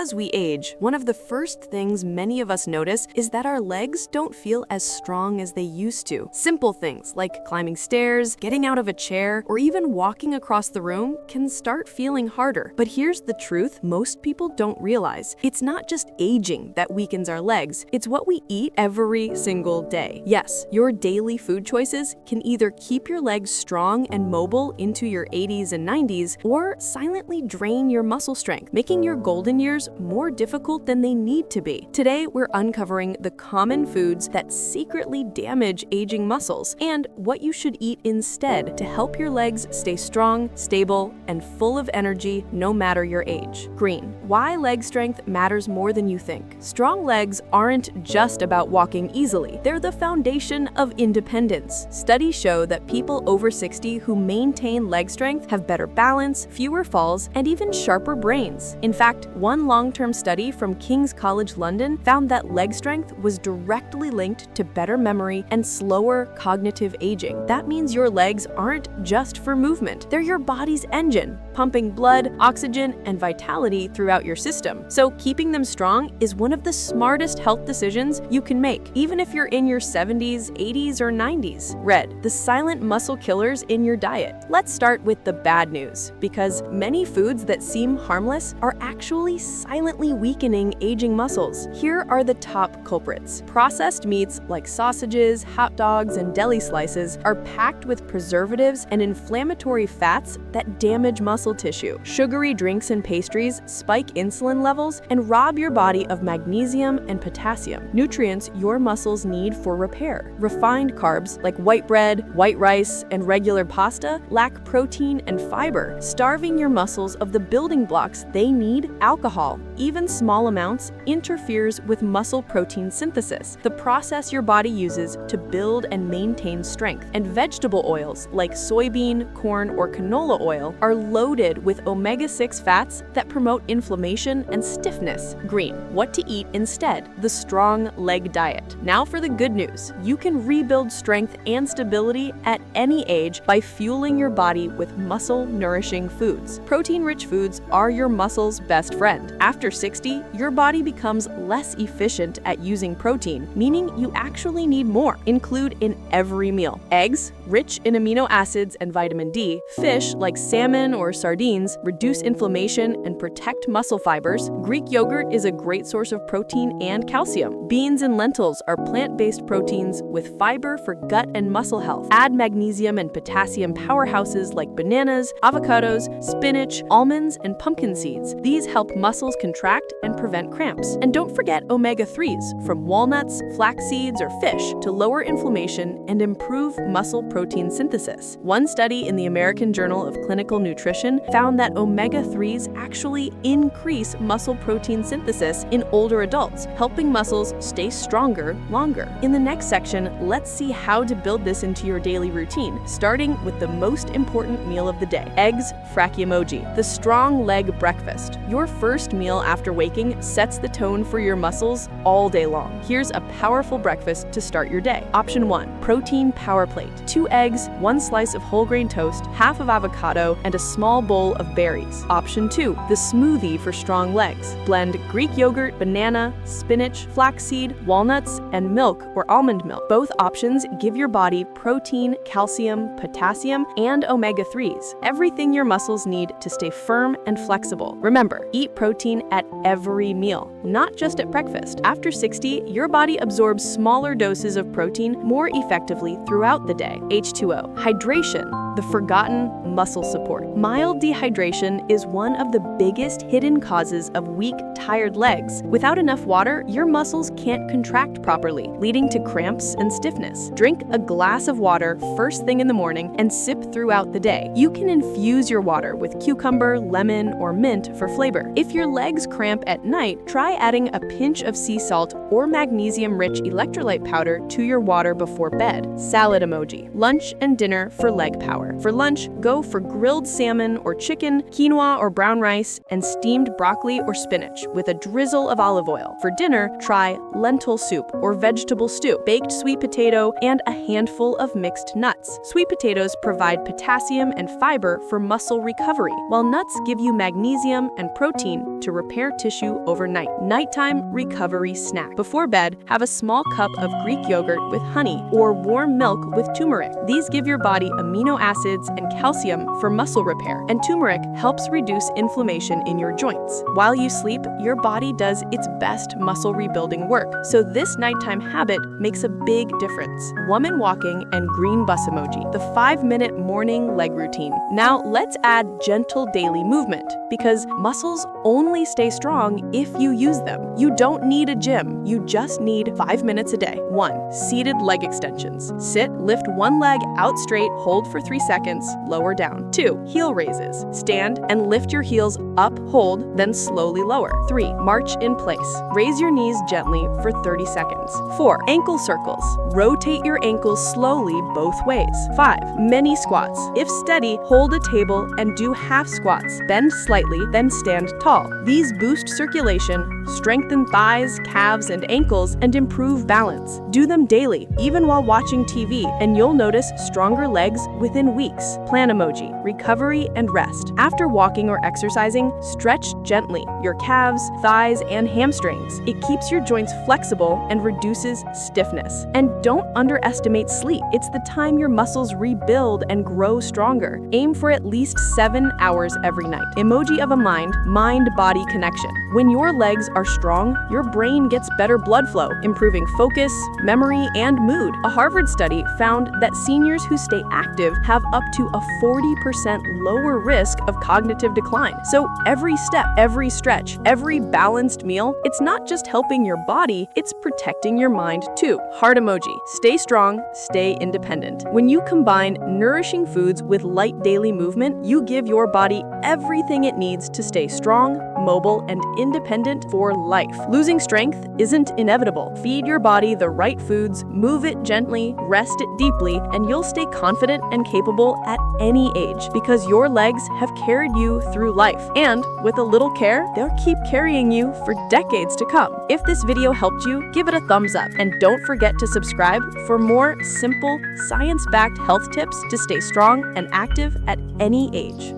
As we age, one of the first things many of us notice is that our legs don't feel as strong as they used to. Simple things like climbing stairs, getting out of a chair, or even walking across the room can start feeling harder. But here's the truth most people don't realize. It's not just aging that weakens our legs, it's what we eat every single day. Yes, your daily food choices can either keep your legs strong and mobile into your 80s and 90s, or silently drain your muscle strength, making your golden years more difficult than they need to be. Today, we're uncovering the common foods that secretly damage aging muscles and what you should eat instead to help your legs stay strong, stable, and full of energy no matter your age. Green. Why leg strength matters more than you think. Strong legs aren't just about walking easily. They're the foundation of independence. Studies show that people over 60 who maintain leg strength have better balance, fewer falls, and even sharper brains. In fact, one long-term study from King's College London found that leg strength was directly linked to better memory and slower cognitive aging. That means your legs aren't just for movement. They're your body's engine, pumping blood, oxygen, and vitality throughout your system. So keeping them strong is one of the smartest health decisions you can make, even if you're in your 70s, 80s, or 90s. Red, the silent muscle killers in your diet. Let's start with the bad news, because many foods that seem harmless are actually silently weakening aging muscles. Here are the top culprits. Processed meats like sausages, hot dogs, and deli slices are packed with preservatives and inflammatory fats that damage muscle tissue. Sugary drinks and pastries spike insulin levels and rob your body of magnesium and potassium, nutrients your muscles need for repair. Refined carbs like white bread, white rice, and regular pasta lack protein and fiber, starving your muscles of the building blocks they need. Alcohol, even small amounts, interferes with muscle protein synthesis, the process your body uses to build and maintain strength. And vegetable oils like soybean, corn, or canola oil are loaded with omega-6 fats that promote inflammation and stiffness. Green. What to eat instead? The strong leg diet. Now for the good news. You can rebuild strength and stability at any age by fueling your body with muscle-nourishing foods. Protein-rich foods are your muscles' best friend. After 60, your body becomes less efficient at using protein, meaning you actually need more. Include in every meal. Eggs, rich in amino acids and vitamin D, fish like salmon or sardines reduce inflammation and protect muscle fibers. Greek yogurt is a great source of protein and calcium. Beans and lentils are plant-based proteins with fiber for gut and muscle health. Add magnesium and potassium powerhouses like bananas, avocados, spinach, almonds, and pumpkin seeds. These help muscles contract and prevent cramps. And don't forget omega-3s from walnuts, flax seeds, or fish to lower inflammation and improve muscle protein synthesis. One study in the American Journal of Clinical Nutrition found that omega-3s actually increase muscle protein synthesis in older adults, helping muscles stay stronger longer. In the next section, let's see how to build this into your daily routine, starting with the most important meal of the day: eggs fracchiomoji, the strong leg breakfast. Your first meal after waking sets the tone for your muscles all day long. Here's a powerful breakfast to start your day. Option 1, protein power plate. 2 eggs, 1 slice of whole grain toast, half of avocado, and a small bowl of berries. Option 2, the smoothie for strong legs. Blend Greek yogurt, banana, spinach, flaxseed, walnuts, and milk or almond milk. Both options give your body protein, calcium, potassium, and omega-3s, everything your muscles need to stay firm and flexible. Remember, eat protein at every meal, not just at breakfast. After 60, your body absorbs smaller doses of protein more effectively throughout the day. H2O. Hydration, the forgotten muscle support. Mild dehydration is one of the biggest hidden causes of weak, tired legs. Without enough water, your muscles can't contract properly, leading to cramps and stiffness. Drink a glass of water first thing in the morning and sip throughout the day. You can infuse your water with cucumber, lemon, or mint for flavor. If your legs cramp at night, try adding a pinch of sea salt or magnesium-rich electrolyte powder to your water before bed. Salad emoji. Lunch and dinner for leg power. hour. For lunch, go for grilled salmon or chicken, quinoa or brown rice, and steamed broccoli or spinach with a drizzle of olive oil. For dinner, try lentil soup or vegetable stew, baked sweet potato, and a handful of mixed nuts. Sweet potatoes provide potassium and fiber for muscle recovery, while nuts give you magnesium and protein to repair tissue overnight. Nighttime recovery snack. Before bed, have a small cup of Greek yogurt with honey or warm milk with turmeric. These give your body amino acids and calcium for muscle repair, and turmeric helps reduce inflammation in your joints. While you sleep, your body does its best muscle rebuilding work, so this nighttime habit makes a big difference. Woman walking and green bus emoji, the 5-minute morning leg routine. Now let's add gentle daily movement, because muscles only stay strong if you use them. You don't need a gym, you just need 5 minutes a day. 1. Seated leg extensions. Sit, lift one leg out straight, hold for 3 seconds, lower down. 2. Heel raises. Stand and lift your heels up, hold, then slowly lower. 3. March in place. Raise your knees gently for 30 seconds. 4. Ankle circles. Rotate your ankles slowly both ways. 5. Mini squats. If steady, hold a table and do half squats. Bend slightly, then stand tall. These boost circulation, strengthen thighs, calves, and ankles, and improve balance. Do them daily, even while watching TV, and you'll notice stronger legs within weeks. Plan emoji, recovery and rest. After walking or exercising, stretch gently your calves, thighs, and hamstrings. It keeps your joints flexible and reduces stiffness. And don't underestimate sleep. It's the time your muscles rebuild and grow stronger. Aim for at least 7 hours every night. Emoji of a mind-body connection. When your legs are strong, your brain gets better blood flow, improving focus, memory, and mood. A Harvard study found that seniors who stay active have up to a 40% lower risk of cognitive decline. So every step, every stretch, every balanced meal, it's not just helping your body, it's protecting your mind too. Heart emoji. Stay strong, stay independent. When you combine nourishing foods with light daily movement, you give your body everything it needs to stay strong, mobile, and independent for life. Losing strength isn't inevitable. Feed your body the right foods, move it gently, rest it deeply, and you'll stay confident and capable at any age, because your legs have carried you through life. And with a little care, they'll keep carrying you for decades to come. If this video helped you, give it a thumbs up, and don't forget to subscribe for more simple, science-backed health tips to stay strong and active at any age.